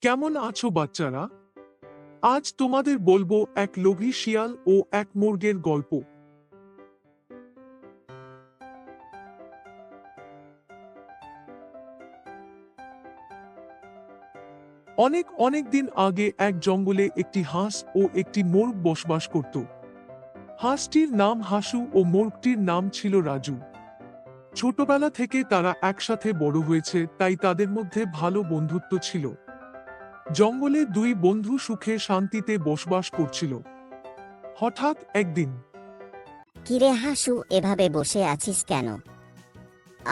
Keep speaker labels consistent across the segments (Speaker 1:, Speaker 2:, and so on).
Speaker 1: কেমন আছো বাচ্চারা? আজ তোমাদের বলবো এক লোভী শিয়াল ও এক মুরগের গল্প। অনেক অনেক দিন আগে এক জঙ্গলে একটি হাঁস ও একটি মোরগ বসবাস করত। হাঁসটির নাম হাসু ও মোরগটির নাম ছিল রাজু। ছোটবেলা থেকে তারা একসাথে বড় হয়েছে, তাই তাদের মধ্যে ভালো বন্ধুত্ব ছিল। জঙ্গলে দুই বন্ধু সুখে শান্তিতে বসবাস করছিল। হঠাৎ একদিন
Speaker 2: কিরে হাসু, এভাবে বসে আছিস কেন?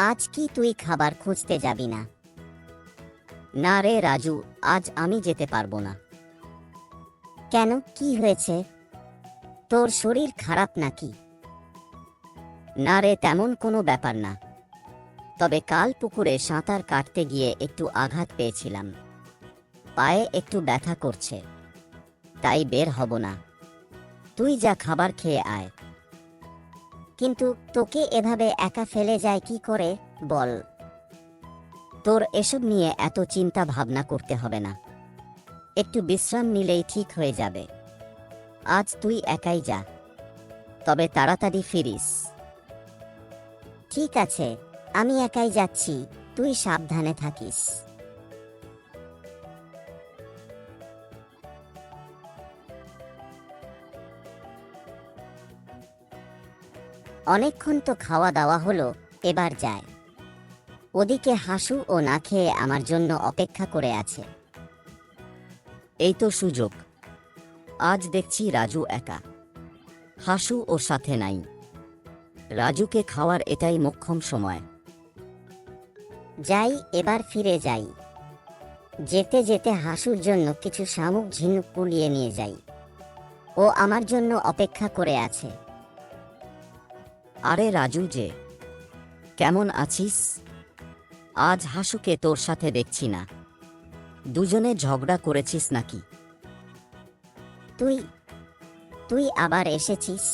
Speaker 2: আজ কি তুই খাবার খুঁজতে যাবি না? না রে রাজু, আজ আমি যেতে পারবো না। কেন, কি হয়েছে? তোর শরীর খারাপ নাকি? না রে, তেমন কোনো ব্যাপার না, তবে কাল পুকুরে সাঁতার কাটতে গিয়ে একটু আঘাত পেয়েছিলাম, পায়ে একটু ব্যথা করছে, তাই বের হব না। তুই যা, খাবার খেয়ে আয়। কিন্তু তোকে এভাবে একা ফেলে যায় কি করে বল? তোর এসব নিয়ে এত চিন্তা ভাবনা করতে হবে না, একটু বিশ্রাম নিলেই ঠিক হয়ে যাবে। আজ তুই একাই যা, তবে তাড়াতাড়ি ফিরিস। ঠিক আছে, আমি একাই যাচ্ছি, তুই সাবধানে থাকিস। অনেকক্ষণ তো খাওয়া দাওয়া হলো, এবার যায়। ওদিকে হাসু ও না খেয়ে আমার জন্য অপেক্ষা করে আছে।
Speaker 3: এই তো সুযোগ। আজ দেখছি রাজু একা, হাসু ওর সাথে নাই। রাজুকে খাওয়ার এটাই মোক্ষম সময়।
Speaker 2: যাই, এবার ফিরে যাই। যেতে যেতে হাসুর জন্য কিছু শামুক ঝিনুক কুলিয়ে নিয়ে যাই, ও আমার জন্য অপেক্ষা করে আছে।
Speaker 3: আরে রাজু যে, কেমন আছিস? আজ হাসুকে তোর সাথে দেখছি না, দুজনে ঝগড়া করেছিস নাকি?
Speaker 2: তুই তুই আবার এসেছিস?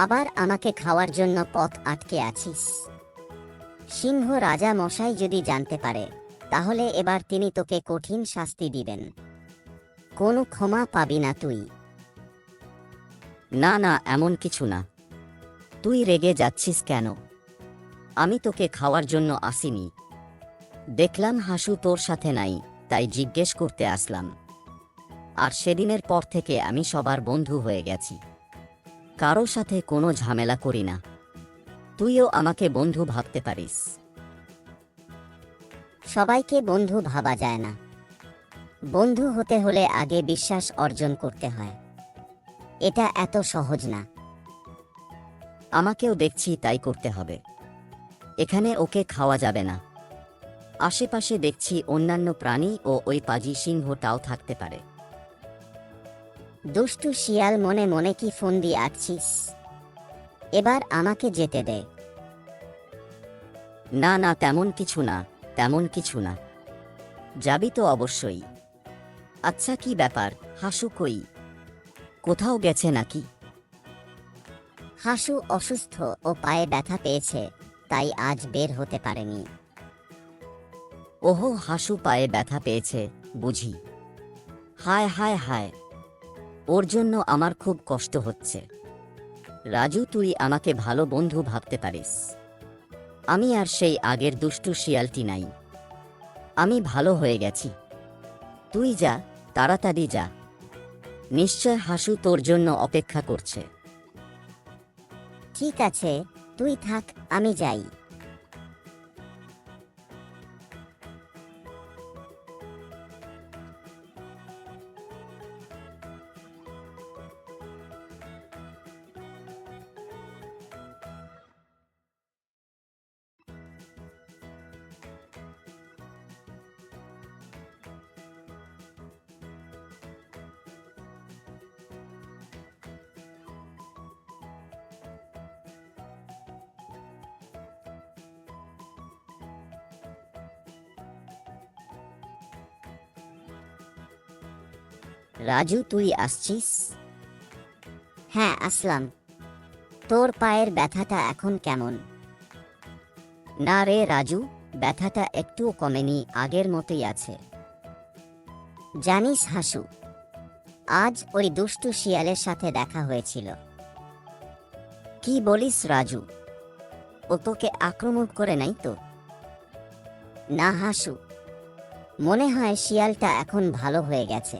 Speaker 2: আবার আমাকে খাওয়ার জন্য পথ আটকে আছিস? সিংহ রাজা মশাই যদি জানতে পারে, তাহলে এবার তিনি তোকে কঠিন শাস্তি দিবেন, কোনো ক্ষমা পাবি না তুই।
Speaker 3: না না, এমন কিছু না। তুই রেগে যাচ্ছিস কেন? আমি তোকে খাওয়ার জন্য আসিনি, দেখলাম হাসু তোর সাথে নাই, তাই জিজ্ঞেস করতে আসলাম। আর সেদিনের পর থেকে আমি সবার বন্ধু হয়ে গেছি, কারো সাথে কোনো ঝামেলা করি না। তুইও আমাকে বন্ধু ভাবতে পারিস।
Speaker 2: সবাইকে বন্ধু ভাবা যায় না, বন্ধু হতে হলে আগে বিশ্বাস অর্জন করতে হয়, এটা এত সহজ না।
Speaker 3: আমাকেও দেখছি তাই করতে হবে। এখানে ওকে খাওয়া যাবে না, আশেপাশে দেখছি অন্যান্য প্রাণী ও ওই পাজি সিংহটাও থাকতে পারে।
Speaker 2: দুষ্টু শিয়াল, মনে মনে কি ফন্দি আঁটছিস? এবার আমাকে যেতে দে।
Speaker 3: না না, তেমন কিছু না, তেমন কিছু না। যাবি তো অবশ্যই। আচ্ছা, কি ব্যাপার, হাসু কই? কোথাও গেছে নাকি?
Speaker 2: হাসু অসুস্থ ও পায়ে ব্যথা পেয়েছে, তাই আজ বের হতে পারেনি।
Speaker 3: ওহো, হাসু পায়ে ব্যথা পেয়েছে বুঝি। হায় হায় হায়, ওর জন্য আমার খুব কষ্ট হচ্ছে। রাজু, তুই আমাকে ভালো বন্ধু ভাবতে পারিস। আমি আর সেই আগের দুষ্টু শিয়ালটি নাই, আমি ভালো হয়ে গেছি। তুই যা, তাড়াতাড়ি যা, নিশ্চয় হাসু তোর জন্য অপেক্ষা করছে।
Speaker 2: ঠিক আছে, তুই থাক, আমি যাই। রাজু, তুই আসছিস? হ্যাঁ, আসলাম। তোর পায়ের ব্যথাটা এখন কেমন? না রে রাজু, ব্যথাটা একটুও কমেনি, আগের মতোই আছে। জানিস হাসু, আজ ওই দুষ্টু শিয়ালের সাথে দেখা হয়েছিল।
Speaker 3: কি বলিস রাজু? ও তোকে আক্রমণ করে নাই তো?
Speaker 2: না হাসু, মনে হয় শিয়ালটা এখন ভালো হয়ে গেছে।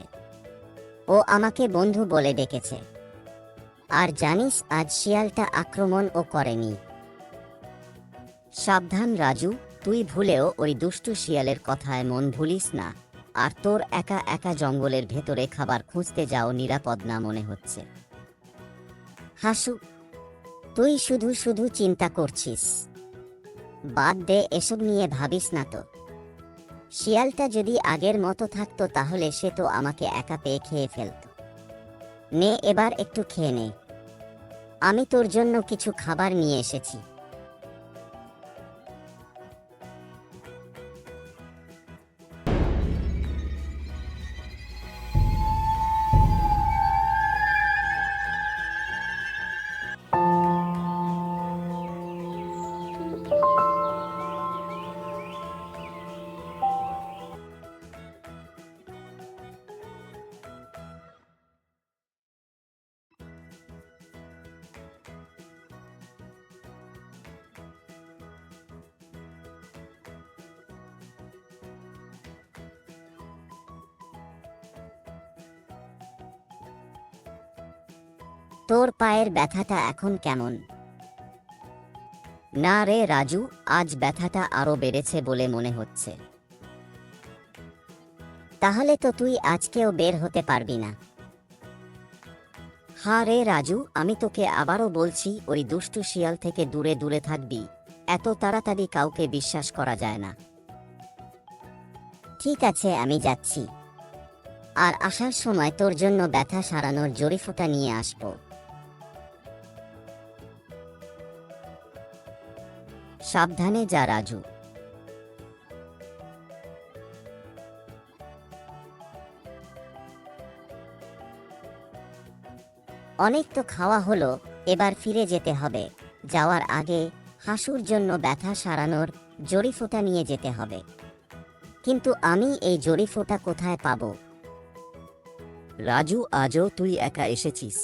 Speaker 2: ও আমাকে বন্ধু বলে ডেকেছে। আর জানিস, আজ শিয়ালটা আক্রমণও করেনি।
Speaker 3: সাবধান রাজু, তুই ভুলেও ওই দুষ্টু শিয়ালের কথায় মন ভুলিস না। আর তোর একা একা জঙ্গলের ভেতরে খাবার খুঁজতে যাও নিরাপদ না মনে হচ্ছে।
Speaker 2: হাসু, তুই শুধু শুধু চিন্তা করছিস। বাদ দে, এসব নিয়ে ভাবিস না তো। শিয়ালটা যদি আগের মতো থাকতো তাহলে সে তো আমাকে একা পেয়ে খেয়ে ফেলতো। নে, এবার একটু খেয়ে নে। আমি তোর জন্য কিছু খাবার নিয়ে এসেছি। তোর পায়ের ব্যথাটা এখন কেমন?
Speaker 3: না রে রাজু, আজ ব্যথাটা আরো বেড়েছে বলে মনে হচ্ছে।
Speaker 2: তাহলে তো তুই আজকেও বের হতে পারবি না।
Speaker 3: হ্যাঁ রে রাজু, আমি তোকে আবারও বলছি, ওই দুষ্টু শিয়াল থেকে দূরে দূরে থাকবি। এত তাড়াতাড়ি কাউকে বিশ্বাস করা যায় না।
Speaker 2: ঠিক আছে, আমি যাচ্ছি। আর আসার সময় তোর জন্য ব্যথা সারানোর জড়িফোঁটা নিয়ে আসবো।
Speaker 3: সাবধানে যা রাজু।
Speaker 2: অনেক তো খাওয়া হলো, এবার ফিরে যেতে হবে। যাওয়ার আগে হাসুর জন্য ব্যথা সারানোর জড়িফোঁটা নিয়ে যেতে হবে। কিন্তু আমি এই জড়িফোঁটা কোথায় পাবো?
Speaker 3: রাজু, আজও তুই একা এসেছিস?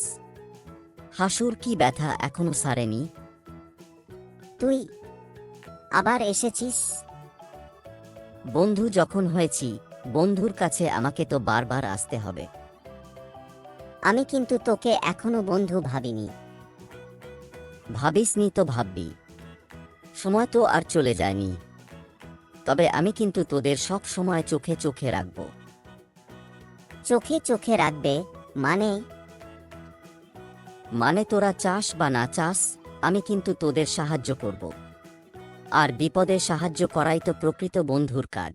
Speaker 3: হাসুর কি ব্যথা এখনো সারেনি?
Speaker 2: তুই আবার এসেছিস?
Speaker 3: বন্ধু যখন হয়েছি, বন্ধুর কাছে আমাকে তো বারবার আসতে হবে।
Speaker 2: আমি কিন্তু তোকে এখনো বন্ধু ভাবিনি।
Speaker 3: ভাবিসনি তো ভাববি। সময় তো আর চলে যায়নি। তবে আমি কিন্তু তোদের সব সময় চোখে চোখে রাখব।
Speaker 2: চোখে চোখে রাখবে মানে?
Speaker 3: মানে তোরা চাস বা না চাস, আমি কিন্তু তোদের সাহায্য করব। আর বিপদে সাহায্য করাই তো প্রকৃত বন্ধুর কাজ।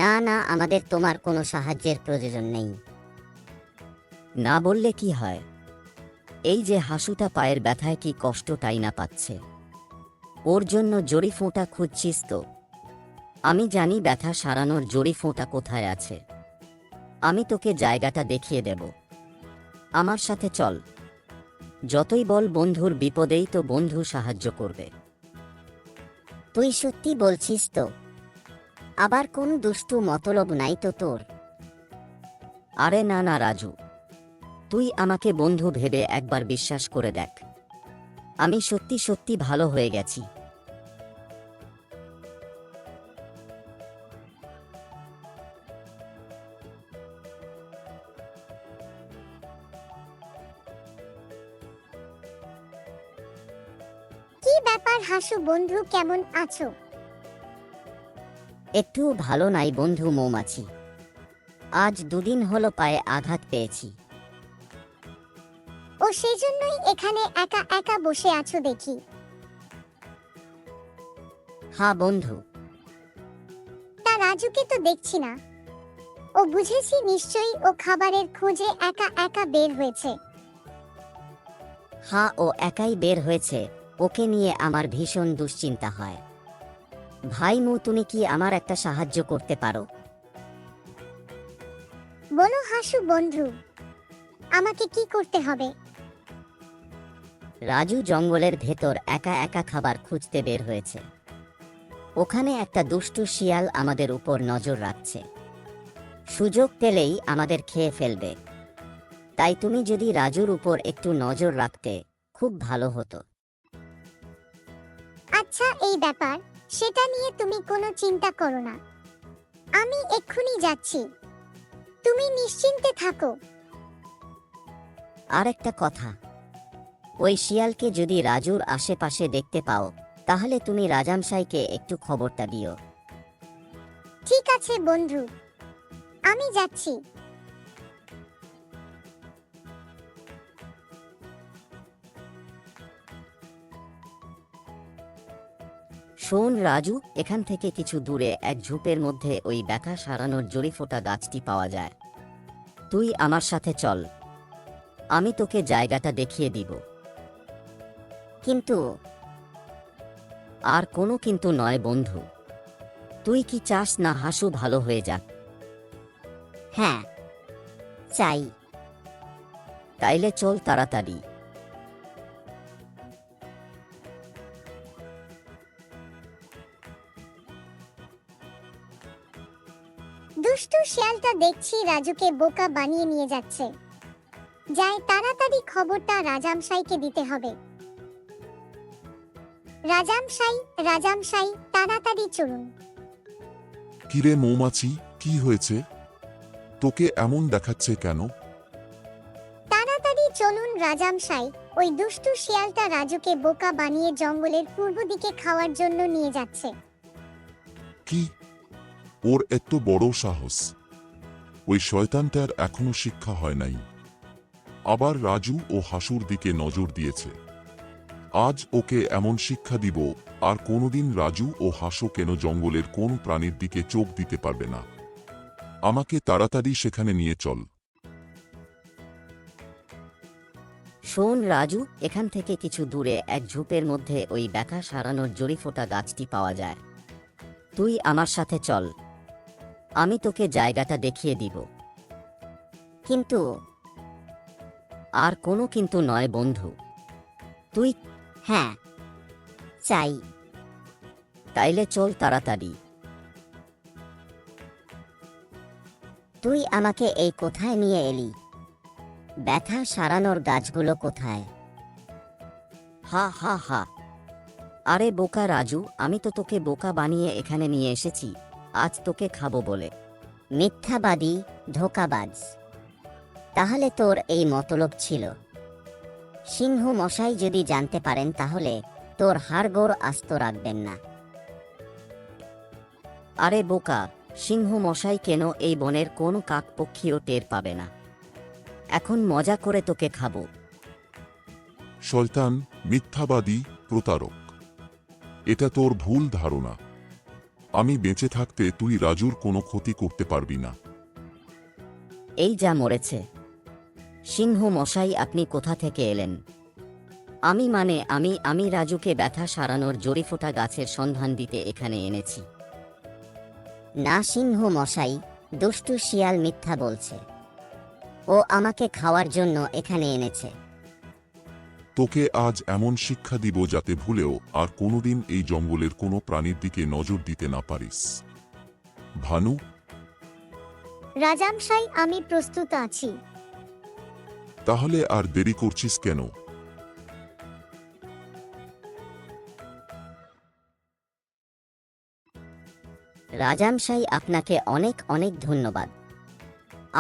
Speaker 2: না না, আমাদের তোমার কোনো সাহায্যের প্রয়োজন নেই।
Speaker 3: না বললে কি হয়? এই যে হাসুটা পায়ের ব্যথায় কি কষ্টটাই না পাচ্ছে, ওর জন্য জড়িফোঁটা খুঁজছিস তো? আমি জানি ব্যথা সারানোর জড়িফোঁটা কোথায় আছে। আমি তোকে জায়গাটা দেখিয়ে দেব। আমার সাথে চল। যতই বল, বন্ধুর বিপদেই তো বন্ধু সাহায্য করবে।
Speaker 2: তুই সত্যি বলছিস তো? আবার কোন দুষ্টু মতলব নাই তো তোর?
Speaker 3: আরে না না রাজু, তুই আমাকে বন্ধু ভেবে একবার বিশ্বাস করে দেখ। আমি সত্যি সত্যি ভালো হয়ে গেছি।
Speaker 2: কি ব্যাপার হাসু বন্ধু, কেমন আছো?
Speaker 3: একটু ভালো নাই বন্ধু মৌমাছি। আজ দুদিন হলো পায়ে আঘাত পেয়েছি।
Speaker 2: ও সেজন্যই এখানে একা একা বসে আছো দেখি।
Speaker 3: হ্যাঁ বন্ধু।
Speaker 2: তা রাজুকে তো দেখছি না। ও বুঝেছি, নিশ্চয়ই ও খাবারের খোঁজে একা একা বের হয়েছে।
Speaker 3: হ্যাঁ, ও একাই বের হয়েছে। ওকে নিয়ে আমার ভীষণ দুশ্চিন্তা হয়। ভাই মু, তুমি কি আমার একটা সাহায্য করতে পারো?
Speaker 2: বলো হাসু বন্ধু, আমাকে কি করতে হবে?
Speaker 3: রাজু জঙ্গলের ভেতর একা একা খাবার খুঁজতে বের হয়েছে। ওখানে একটা দুষ্টু শিয়াল আমাদের উপর নজর রাখছে।
Speaker 2: সুযোগ পেলেই আমাদের খেয়ে ফেলবে। তাই তুমি যদি রাজুর উপর একটু নজর রাখতে খুব ভালো হতো।
Speaker 4: আচ্ছা, এই ব্যাপার, সেটা নিয়ে তুমি কোনো চিন্তা করো না। আমি এক্ষুনি যাচ্ছি, তুমি নিশ্চিন্তে থাকো।
Speaker 2: আর একটা কথা, ওই শিয়ালকে যদি রাজুর আশেপাশে দেখতে পাও তাহলে তুমি রাজামশাইকে একটু খবরটা দিও।
Speaker 4: ঠিক আছে বন্ধু, আমি যাচ্ছি।
Speaker 2: শোন রাজু, এখান থেকে কিছু দূরে এক ঝোপের মধ্যে ওই ব্যথা সারানোর জড়িফোঁটা গাছটি পাওয়া যায়। তুই আমার সাথে চল, আমি তোকে জায়গাটা দেখিয়ে দিব। কিন্তু আর কোনো কিন্তু নয় বন্ধু, তুই কি চাস না হাসু ভালো হয়ে যাক? হ্যাঁ, চাই। তাইলে চল তাড়াতাড়ি।
Speaker 4: দুষ্টু শিয়ালটা দেখছি রাজুকে বোকা বানিয়ে নিয়ে যাচ্ছে। যাই, তাড়াতাড়ি খবরটা রাজামশাইকে দিতে হবে। রাজামশাই, রাজামশাই, তাড়াতাড়ি চলুন।
Speaker 5: কিরে মৌমাছি, কি হয়েছে? তোকে এমন দেখাচ্ছে কেন?
Speaker 4: তাড়াতাড়ি চলুন রাজামশাই, ওই দুষ্টু শিয়ালটা রাজুকে বোকা বানিয়ে জঙ্গলের পূর্ব দিকে খাওয়ার জন্য নিয়ে যাচ্ছে।
Speaker 5: কি? ওর এত বড় সাহস! ওই শয়তানটার এখনো শিক্ষা হয় নাই, আবার রাজু ও হাসুর দিকে নজর দিয়েছে। আজ ওকে এমন শিক্ষা দিব, আর কোনোদিন রাজু ও হাসু কেন জঙ্গলের কোন প্রাণীর দিকে চোখ দিতে পারবে না। আমাকে তাড়াতাড়ি সেখানে নিয়ে চল।
Speaker 2: শোন রাজু, এখান থেকে কিছু দূরে এক ঝোপের মধ্যে ওই ব্যথা সারানোর জড়িফোঁটা গাছটি পাওয়া যায়। তুই আমার সাথে চল, আমি তোকে জায়গাটা দেখিয়ে দিব। কিন্তু আর কোনো কিন্তু নয় বন্ধু, তুই হ্যাঁ, চাই। তাইলে চল তাড়াতাড়ি। তুই আমাকে এই কোথায় নিয়ে এলি? ব্যথা সারানোর গাছগুলো কোথায়? হা হা হা, আরে বোকা রাজু, আমি তো তোকে বোকা বানিয়ে এখানে নিয়ে এসেছি আজ তোকে খাবো বলে। মিথ্যাবাদী, ধোঁকাবাজ। তাহলে তোর এই মতলব ছিল। সিংহ মশাই যদি জানতে পারেন তাহলে তোর হাড়গোড় আস্ত রাখবেন না। আরে বোকা, সিংহ মশাই কেন, এই বনের কোন কাকপক্ষীও টের পাবে না। এখন মজা করে তোকে খাবো।
Speaker 5: শয়তান, মিথ্যাবাদী, প্রতারক! এটা তোর ভুল ধারণা। আমি বেঁচে থাকতে তুই রাজুর কোনো ক্ষতি করতে পারবি না।
Speaker 2: এই যা মরেছে! সিংহ মশাই, আপনি কোথা থেকে এলেন? আমি রাজুকে ব্যথা সারানোর জড়িফোঁটা গাছের সন্ধান দিতে এখানে এনেছি। না সিংহ মশাই, দুষ্টু শিয়াল মিথ্যা বলছে। ও আমাকে খাওয়ার জন্য এখানে এনেছে।
Speaker 5: তোকে আজ এমন শিক্ষা দিব যাতে ভুলেও আর কোনোদিন এই জঙ্গলের কোনো প্রাণীর দিকে নজর দিতে না পারিস। ভানু,
Speaker 4: রাজামশাই, আমি প্রস্তুত আছি।
Speaker 5: তাহলে আর দেরি করছিস কেন?
Speaker 2: রাজামশাই, আপনাকে অনেক অনেক ধন্যবাদ।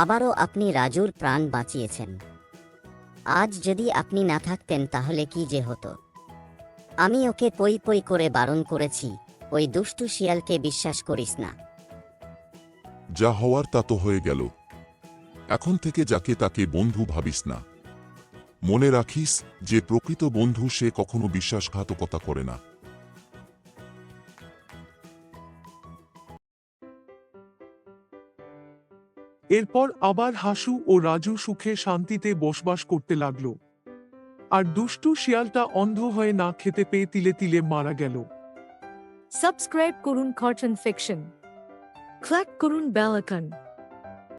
Speaker 2: আবারও আপনি রাজুর প্রাণ বাঁচিয়েছেন। আজ যদি আপনি না থাকতেন তাহলে কি যে হতো। আমি ওকে পই পই করে বারণ করেছি, ওই দুষ্টু শিয়ালকে বিশ্বাস করিস না।
Speaker 5: যা হওয়ার তা তো হয়ে গেল। এখন থেকে যাকে তাকে বন্ধু ভাবিস না। মনে রাখিস যে প্রকৃত বন্ধু সে কখনো বিশ্বাসঘাতকতা করে না।
Speaker 1: এরপর আবার হাসু ও রাজু সুখে শান্তিতে বসবাস করতে লাগলো। আর দুষ্টু শিয়ালটা অন্ধ হয়ে না খেতে পেয়ে তিলে তিলে মারা গেল।
Speaker 6: সাবস্ক্রাইব করুন কার্টুন ফিকশন। ক্লিক করুন বেল আইকন।